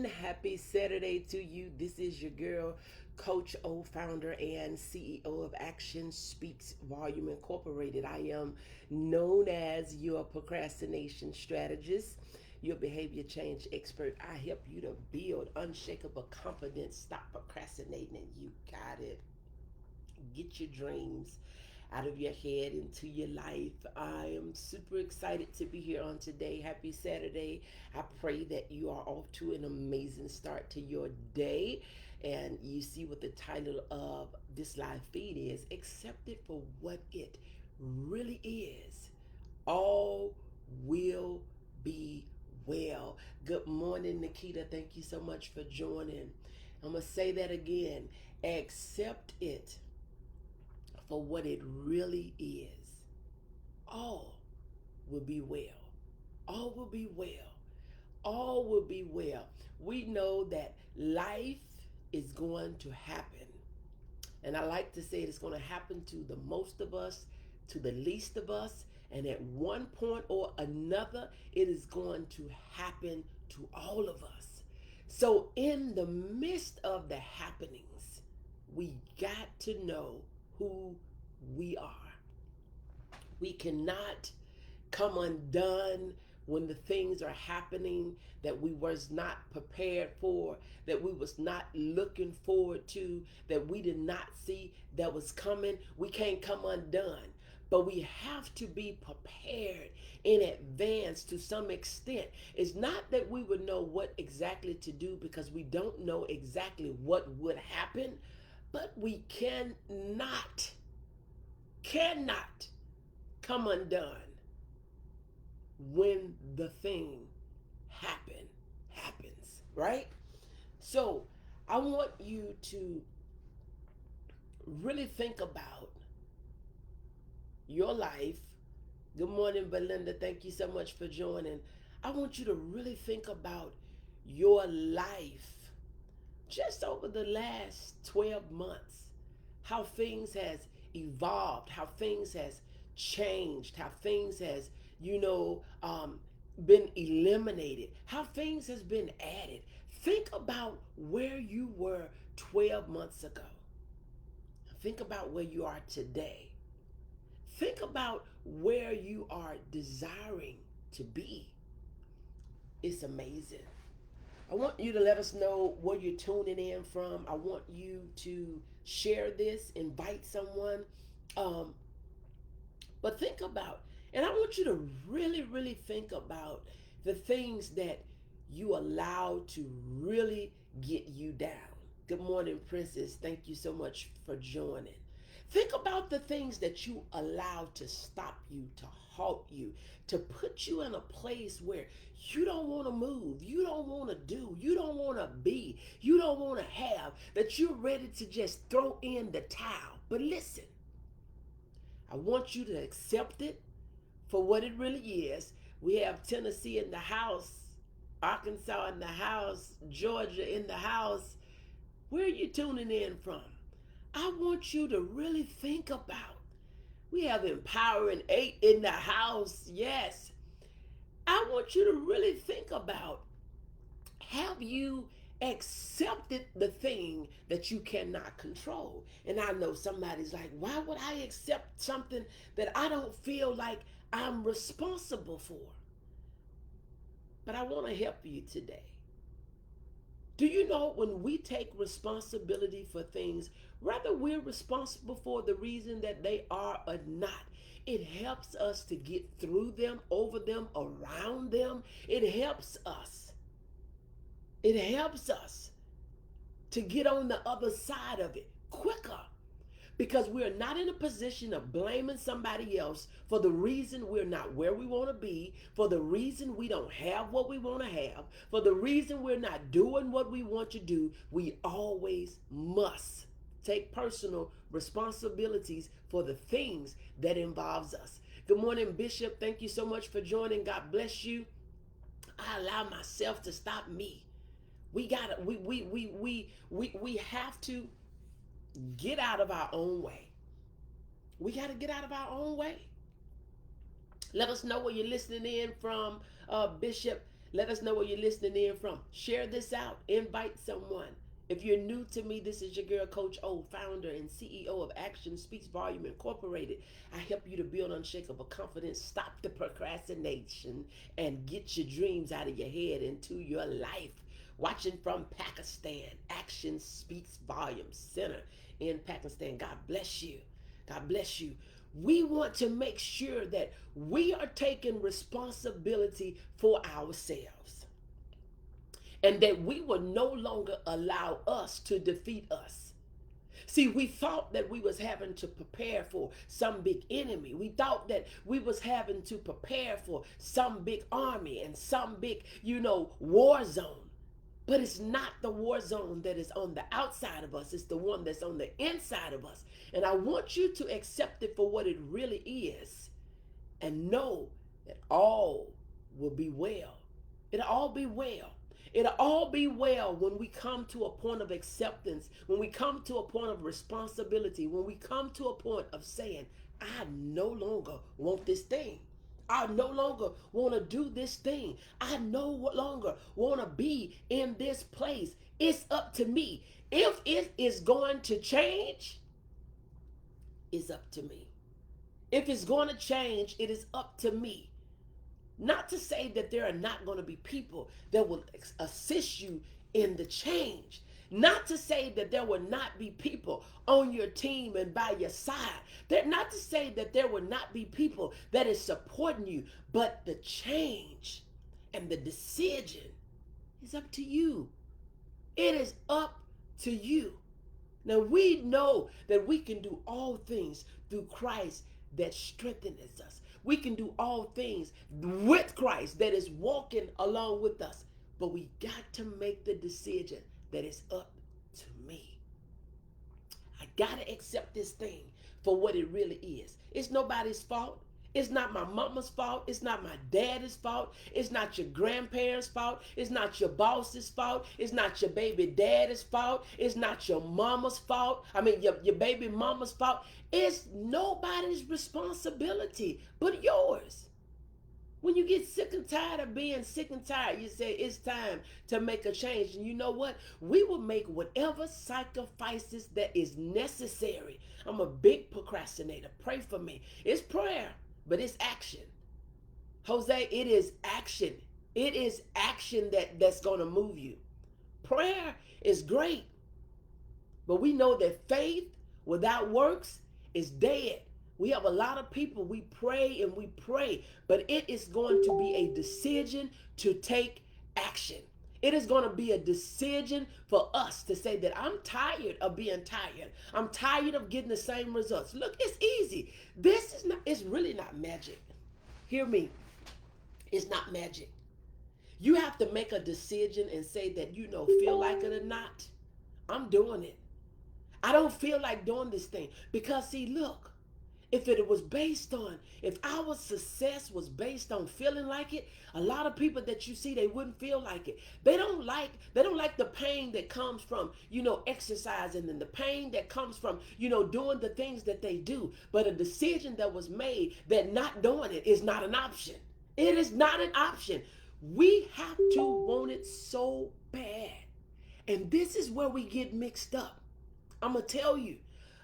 Happy Saturday to you. This is your girl, Coach O, founder and CEO of Action Speaks Volume Incorporated. I am known as your procrastination strategist, your behavior change expert. I help you to build unshakable confidence, stop procrastinating, and you got it. Get your dreams out of your head into your life. I am super excited to be here on today. Happy Saturday. I pray that you are off to an amazing start to your day. And you see what the title of this live feed is: Accept it for what it really is. All will be well. Good morning, Nikita. Thank you so much for joining. I'm going to say that again. Accept it for what it really is. All will be well. All will be well. All will be well. We know that life is going to happen. And I like to say it's going to happen to the most of us, to the least of us. And at one point or another, it is going to happen to all of us. So, in the midst of the happenings, we got to know who we are. We cannot come undone when the things are happening that we was not prepared for, that we was not looking forward to, that we did not see that was coming. We can't come undone. But we have to be prepared in advance to some extent. It's not that we would know what exactly to do because we don't know exactly what would happen, but we cannot come undone when the thing happens, right? So I want you to really think about your life. Good morning, Belinda. Thank you so much for joining. I want you to really think about your life just over the last 12 months, how things has evolved, how things has changed, how things has, been eliminated, how things has been added. Think about where you were 12 months ago. Think about where you are today. Think about where you are desiring to be. It's amazing. I want you to let us know where you're tuning in from. I want you to share this, invite someone. Um, but think about, and I want you to really, really think about the things that you allow to really get you down. Good morning, Princess. Thank you so much for joining. Think about the things that you allow to stop you, to halt you, to put you in a place where you don't want to move, you don't want to do, you don't want to be, you don't want to have, that you're ready to just throw in the towel. But listen, I want you to accept it for what it really is. We have Tennessee in the house, Arkansas in the house, Georgia in the house. Where are you tuning in from? I want you to really think about. We have Empowering 8 in the house. Yes. I want you to really think about, have you accepted the thing that you cannot control? And I know somebody's like, why would I accept something that I don't feel like I'm responsible for? But I want to help you today. Do you know when we take responsibility for things, whether we're responsible for the reason that they are or not, it helps us to get through them, over them, around them. It helps us. It helps us to get on the other side of it quicker, because we're not in a position of blaming somebody else for the reason we're not where we want to be, for the reason we don't have what we want to have, for the reason we're not doing what we want to do. We always must take personal responsibilities for the things that involves us. Good morning, Bishop. Thank you so much for joining. God bless you. I allow myself to stop me. We have to get out of our own way. We got to get out of our own way. Let us know where you're listening in from, Bishop. Let us know where you're listening in from. Share this out. Invite someone. If you're new to me, this is your girl, Coach O, founder and CEO of Action Speaks Volume Incorporated. I help you to build unshakable confidence, stop the procrastination, and get your dreams out of your head into your life. Watching from Pakistan, Action Speaks Volume Center in Pakistan. God bless you. God bless you. We want to make sure that we are taking responsibility for ourselves and that we will no longer allow us to defeat us. See, we thought that we was having to prepare for some big enemy. We thought that we was having to prepare for some big army and some big, war zone. But it's not the war zone that is on the outside of us. It's the one that's on the inside of us. And I want you to accept it for what it really is and know that all will be well. It'll all be well. It'll all be well when we come to a point of acceptance, when we come to a point of responsibility, when we come to a point of saying, I no longer want this thing. I no longer want to do this thing. I no longer want to be in this place. It's up to me. If it is going to change, it's up to me. If it's going to change, it is up to me. Not to say that there are not going to be people that will assist you in the change. Not to say that there will not be people on your team and by your side. Not to say that there will not be people that is supporting you. But the change and the decision is up to you. It is up to you. Now we know that we can do all things through Christ that strengthens us. We can do all things with Christ that is walking along with us. But we got to make the decision that it's up to me. I got to accept this thing for what it really is. It's nobody's fault. It's not my mama's fault. It's not my daddy's fault. It's not your grandparents' fault. It's not your boss's fault. It's not your baby daddy's fault. It's not your mama's fault. Your baby mama's fault. It's nobody's responsibility but yours. When you get sick and tired of being sick and tired, you say it's time to make a change. And you know what? We will make whatever sacrifices that is necessary. I'm a big procrastinator. Pray for me. It's prayer, but it's action. Jose, it is action. It is action that's going to move you. Prayer is great, but we know that faith without works is dead. We have a lot of people, we pray and we pray, but it is going to be a decision to take action. It is going to be a decision for us to say that I'm tired of being tired. I'm tired of getting the same results. Look, it's easy. It's really not magic. Hear me. It's not magic. You have to make a decision and say that, feel like it or not, I'm doing it. I don't feel like doing this thing because see, look, if our success was based on feeling like it, a lot of people that you see, they wouldn't feel like it. They don't like the pain that comes from, exercising and the pain that comes from, doing the things that they do. But a decision that was made that not doing it is not an option. It is not an option. We have to want it so bad. And this is where we get mixed up. I'm going to tell you.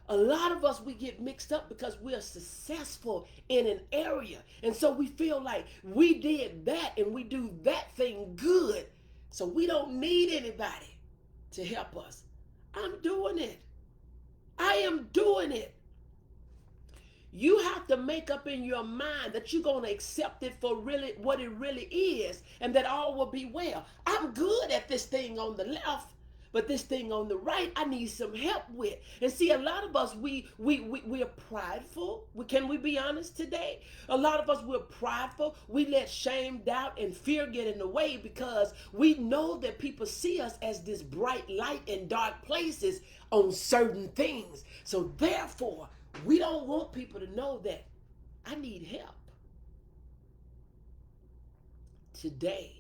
A lot of us, we get mixed up because we are successful in an area. And so we feel like we did that and we do that thing good. So we don't need anybody to help us. I'm doing it. I am doing it. You have to make up in your mind that you're going to accept it for really what it really is and that all will be well. I'm good at this thing on the left. But this thing on the right, I need some help with. And see, a lot of us, we're prideful. Can we be honest today? A lot of us, we're prideful. We let shame, doubt, and fear get in the way because we know that people see us as this bright light in dark places on certain things. So therefore, we don't want people to know that I need help. Today,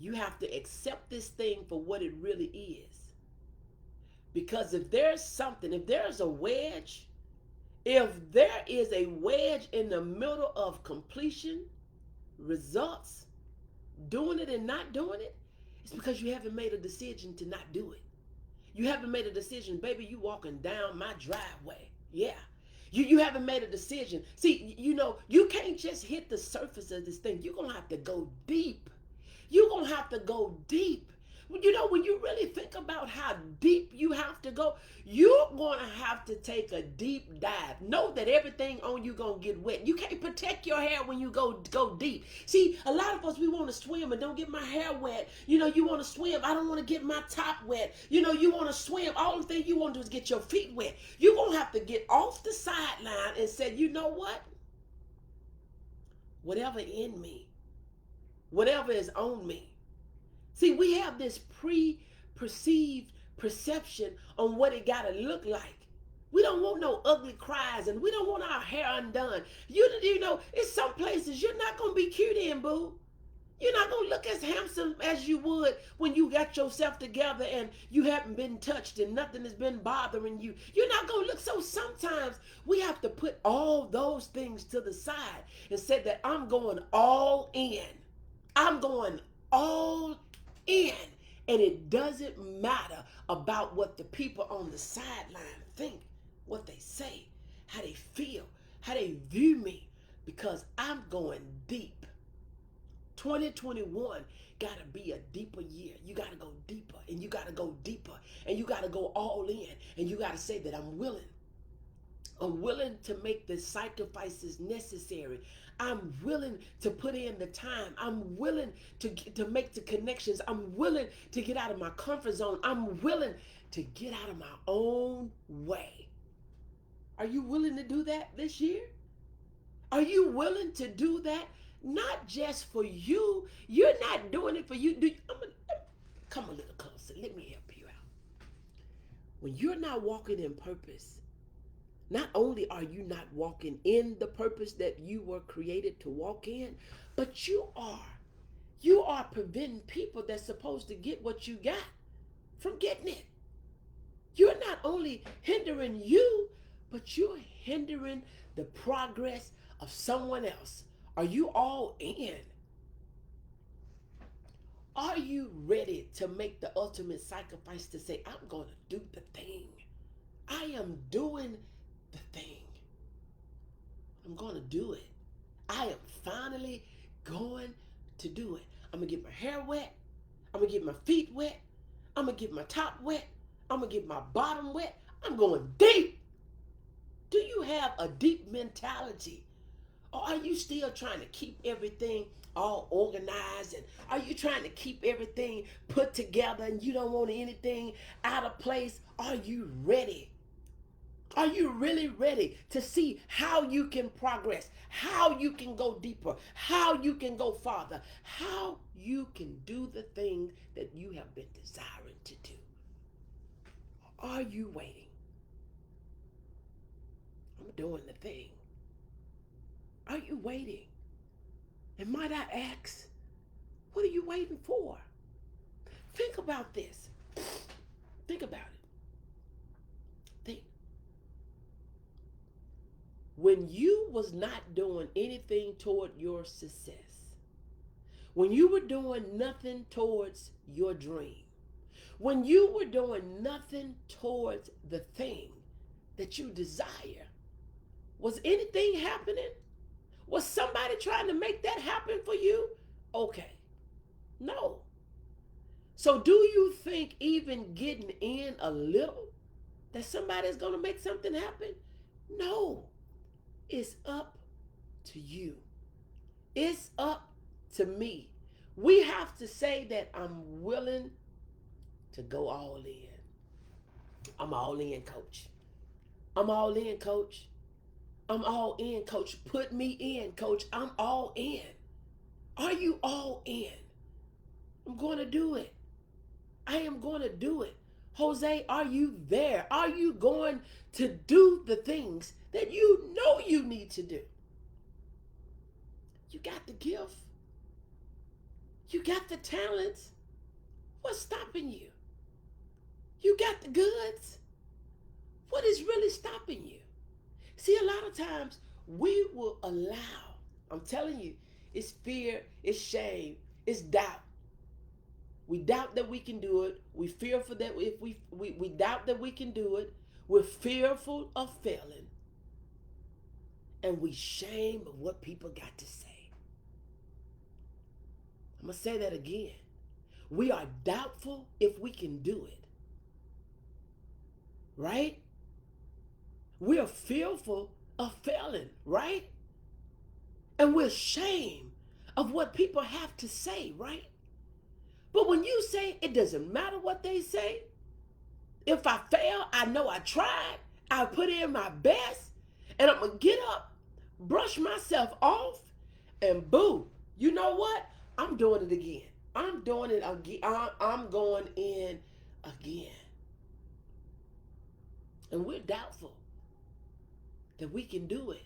you have to accept this thing for what it really is. Because if there's a wedge, if there is a wedge in the middle of completion, results, doing it and not doing it, it's because you haven't made a decision to not do it. You haven't made a decision, baby, you walking down my driveway. Yeah. You haven't made a decision. See, you can't just hit the surface of this thing. You're going to have to go deep. You're going to have to go deep. When you really think about how deep you have to go, you're going to have to take a deep dive. Know that everything on you going to get wet. You can't protect your hair when you go deep. See, a lot of us, we want to swim and don't get my hair wet. You want to swim. I don't want to get my top wet. You want to swim. All the thing you want to do is get your feet wet. You're going to have to get off the sideline and say, you know what? Whatever in me, whatever is on me. See, we have this pre-perceived perception on what it got to look like. We don't want no ugly cries, and we don't want our hair undone. It's some places you're not going to be cute in, boo. You're not going to look as handsome as you would when you got yourself together and you haven't been touched and nothing has been bothering you. You're not going to look. So sometimes we have to put all those things to the side and say that I'm going all in. I'm going all in. And it doesn't matter about what the people on the sideline think, what they say, how they feel, how they view me, because I'm going deep. 2021 got to be a deeper year. You got to go deeper, and you got to go deeper, and you got to go all in, and you got to say that I'm willing. I'm willing to make the sacrifices necessary. I'm willing to put in the time. I'm willing to make the connections. I'm willing to get out of my comfort zone. I'm willing to get out of my own way. Are you willing to do that this year? Are you willing to do that? Not just for you. You're not doing it for you. Come a little closer. Let me help you out. When you're not walking in purpose, not only are you not walking in the purpose that you were created to walk in, but you are preventing people that's supposed to get what you got from getting it. You're not only hindering you, but you're hindering the progress of someone else. Are you all in? Are you ready to make the ultimate sacrifice to say, I'm going to do the thing? I am doing the thing. I'm going to do it. I am finally going to do it. I'm going to get my hair wet. I'm going to get my feet wet. I'm going to get my top wet. I'm going to get my bottom wet. I'm going deep. Do you have a deep mentality? Or are you still trying to keep everything all organized? And are you trying to keep everything put together and you don't want anything out of place? Are you ready? Are you really ready to see how you can progress, how you can go deeper, how you can go farther, how you can do the thing that you have been desiring to do? Are you waiting? I'm doing the thing. Are you waiting? And might I ask, what are you waiting for? Think about this. Think about it. Think. When you was not doing anything toward your success, when you were doing nothing towards your dream, when you were doing nothing towards the thing that you desire, was anything happening? Was somebody trying to make that happen for you? Okay. No. So do you think even getting in a little that somebody's going to make something happen? No. It's up to you. It's up to me. We have to say that I'm willing to go all in. I'm all in, coach. I'm all in, coach. I'm all in, coach. Put me in, coach. I'm all in. Are you all in? I'm going to do it. I am going to do it. Jose, are you there? Are you going to do the things that you know you need to do? You got the gift. You got the talents. What's stopping you? You got the goods. What is really stopping you? See, a lot of times we will allow, I'm telling you, it's fear, it's shame, It's doubt. We doubt that we can do it. We fearful that if we doubt that we can do it. We're fearful of failing. And we shame of what people got to say. I'm going to say that again. We are doubtful if we can do it. Right? We are fearful of failing, right? And we're ashamed of what people have to say, right? But when you say it doesn't matter what they say, if I fail, I know I tried, I put in my best, and I'm going to get up, brush myself off, and boom, you know what? I'm doing it again. I'm doing it again. I'm going in again. And we're doubtful that we can do it.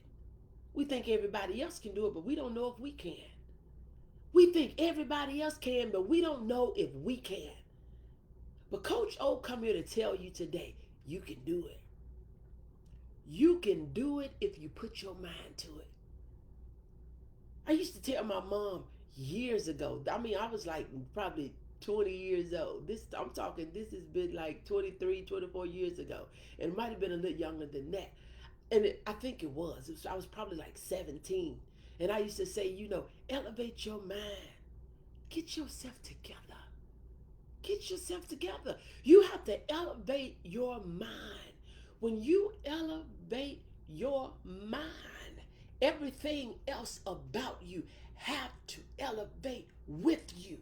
We think everybody else can do it, but we don't know if we can. We think everybody else can, but we don't know if we can. But Coach O come here to tell you today, you can do it. You can do it if you put your mind to it. I used to tell my mom years ago, I was like probably 20 years old. This has been like 23, 24 years ago. And it might have been a little younger than that. And I think it was. I was probably like 17. And I used to say, elevate your mind. Get yourself together. Get yourself together. You have to elevate your mind. When you elevate your mind, everything else about you have to elevate with you.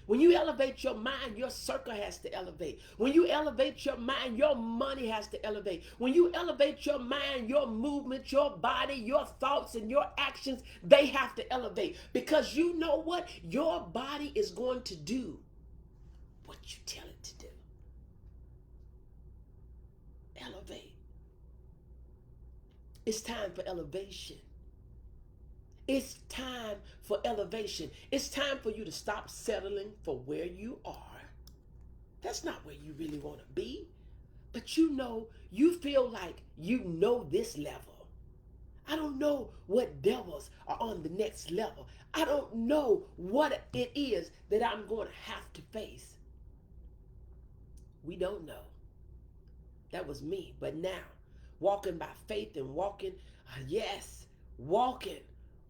When you elevate your mind, your circle has to elevate. When you elevate your mind, your money has to elevate. When you elevate your mind, your movement, your body, your thoughts, and your actions, they have to elevate. Because you know what? Your body is going to do what you tell it to do. Elevate. It's time for elevation. It's time for elevation. It's time for you to stop settling for where you are. That's not where you really want to be. But you feel like you know this level. I don't know what devils are on the next level. I don't know what it is that I'm going to have to face. We don't know. That was me. But now, walking by faith and walking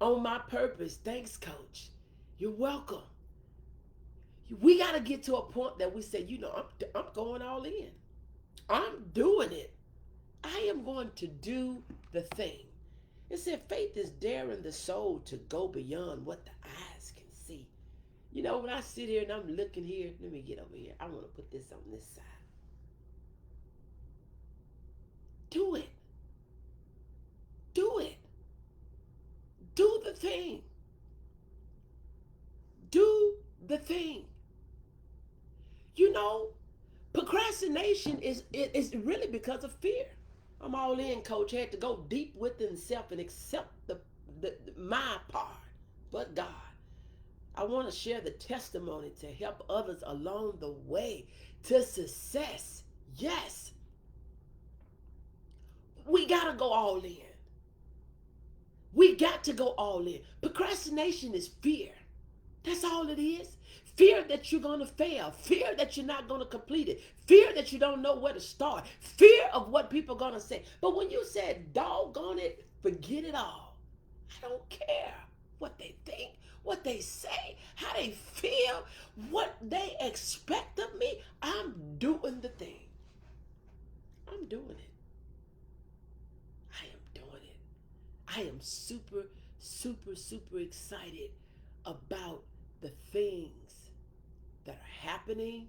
on my purpose. Thanks, Coach. You're welcome. We got to get to a point that we say, I'm going all in. I'm doing it. I am going to do the thing. It said faith is daring the soul to go beyond what the eyes can see. When I sit here and I'm looking here, let me get over here. I want to put this on this side. Do it. Do it. Do the thing. Do the thing. Procrastination is really because of fear. I'm all in, Coach. Had to go deep within self and accept my part, but God. I want to share the testimony to help others along the way to success. Yes. We got to go all in. We got to go all in. Procrastination is fear. That's all it is. Fear that you're going to fail. Fear that you're not going to complete it. Fear that you don't know where to start. Fear of what people are going to say. But when you said, doggone it, forget it all. I don't care what they think, what they say, how they feel, what they expect of me. I'm doing the thing. I'm doing it. I am doing it. I am super, super, super excited about the things that are happening.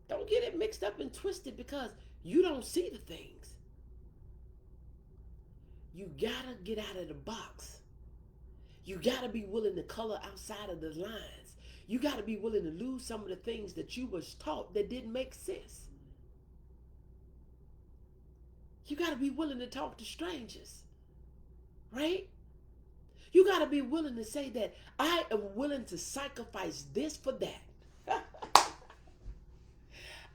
Don't get it mixed up and twisted because you don't see the things. You gotta get out of the box. You gotta be willing to color outside of the lines. You gotta be willing to lose some of the things that you was taught that didn't make sense. You gotta be willing to talk to strangers, right? You got to be willing to say that I am willing to sacrifice this for that.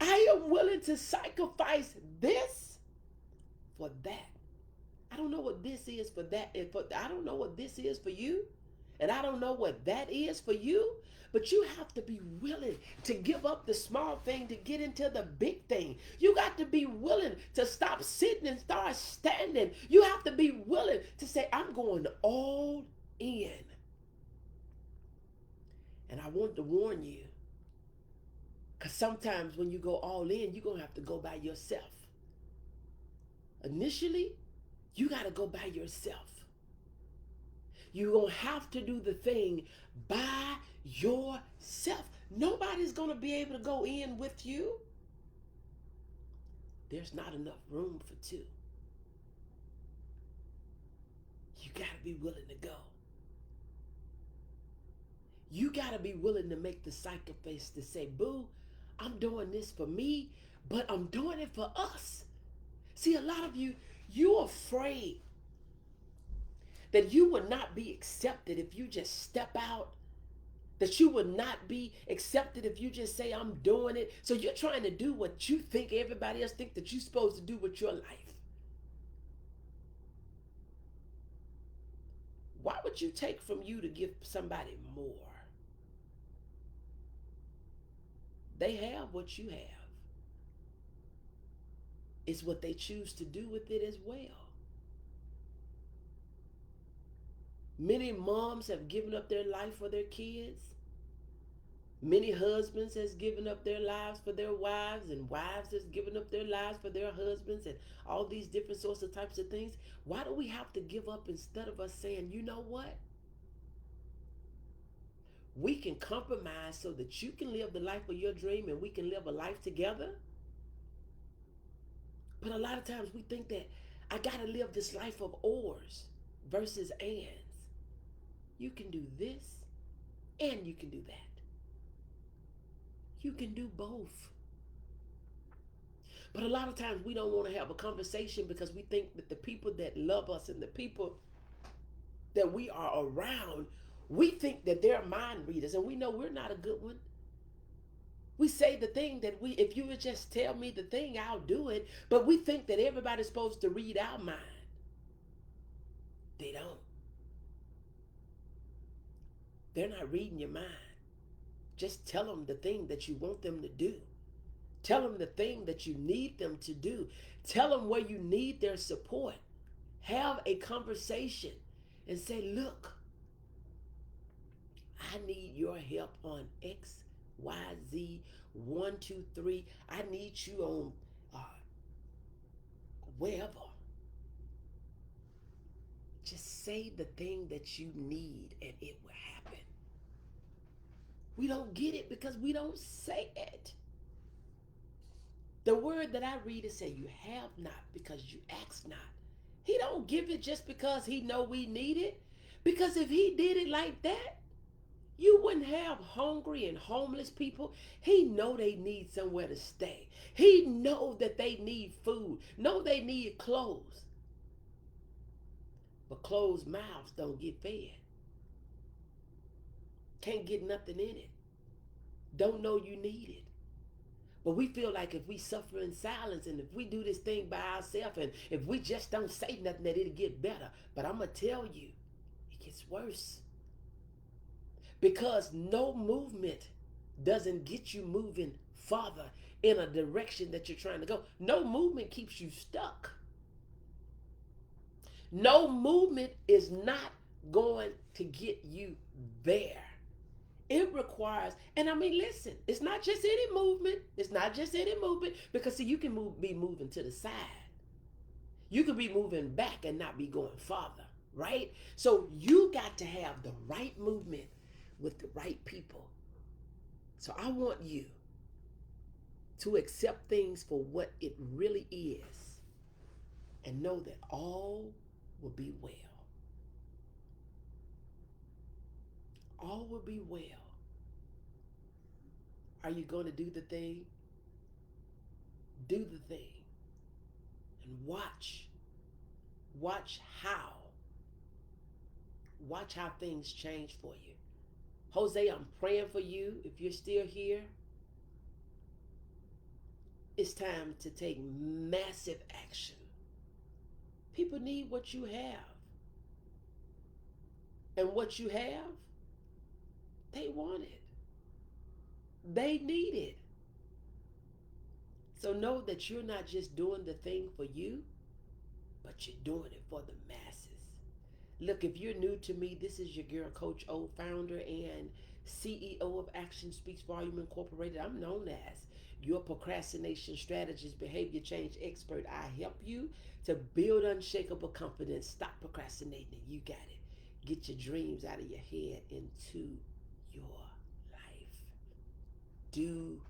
I am willing to sacrifice this for that. I don't know what this is for that. I don't know what this is for you. And I don't know what that is for you, but you have to be willing to give up the small thing to get into the big thing. You got to be willing to stop sitting and start standing. You have to be willing to say, I'm going all in. And I want to warn you, because sometimes when you go all in, you're going to have to go by yourself. Initially, you got to go by yourself. You're going to have to do the thing by yourself. Nobody's going to be able to go in with you. There's not enough room for two. You got to be willing to go. You got to be willing to make the sacrifice to say, boo, I'm doing this for me, but I'm doing it for us. See, a lot of you, you're afraid that you would not be accepted if you just step out, that you would not be accepted if you just say, I'm doing it. So you're trying to do what you think everybody else think that you're supposed to do with your life. Why would you take from you to give somebody more? They have what you have. It's what they choose to do with it as well. Many moms have given up their life for their kids. Many husbands has given up their lives for their wives, and wives has given up their lives for their husbands, and all these different sorts of types of things. Why do we have to give up instead of us saying, you know what? We can compromise so that you can live the life of your dream and we can live a life together. But a lot of times we think that I got to live this life of ors versus ands. You can do this and you can do that. You can do both. But a lot of times we don't want to have a conversation because we think that the people that love us and the people that we are around, we think that they're mind readers, and we know we're not a good one. We say the thing that if you would just tell me the thing, I'll do it. But we think that everybody's supposed to read our mind. They don't. They're not reading your mind. Just tell them the thing that you want them to do. Tell them the thing that you need them to do. Tell them where you need their support. Have a conversation and say, look, I need your help on X, Y, Z, 1, 2, 3. I need you on wherever. Just say the thing that you need and it will happen. We don't get it because we don't say it. The word that I read is say, you have not because you ask not. He don't give it just because he know we need it. Because if he did it like that, you wouldn't have hungry and homeless people. He know they need somewhere to stay. He know that they need food. Know they need clothes. But closed mouths don't get fed. Can't get nothing in it. Don't know you need it. But we feel like if we suffer in silence and if we do this thing by ourselves and if we just don't say nothing that it'll get better. But I'm going to tell you, it gets worse. Because no movement doesn't get you moving farther in a direction that you're trying to go. No movement keeps you stuck. No movement is not going to get you there. It requires, and I mean, listen, it's not just any movement. It's not just any movement because see, you can be moving to the side. You could be moving back and not be going farther, right? So you got to have the right movement with the right people. So I want you to accept things for what it really is and know that all will be well. All will be well. Are you going to do the thing? Do the thing. And watch. Watch how. Watch how things change for you. Jose, I'm praying for you. If you're still here, it's time to take massive action. People need what you have. And what you have, they want it. They need it. So know that you're not just doing the thing for you, but you're doing it for the masses. Look, if you're new to me, this is your girl, Coach O, founder and CEO of Action Speaks Volume Incorporated. I'm known as your procrastination strategist, behavior change expert. I help you to build unshakable confidence. Stop procrastinating. You got it. Get your dreams out of your head into your life. Do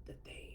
the thing.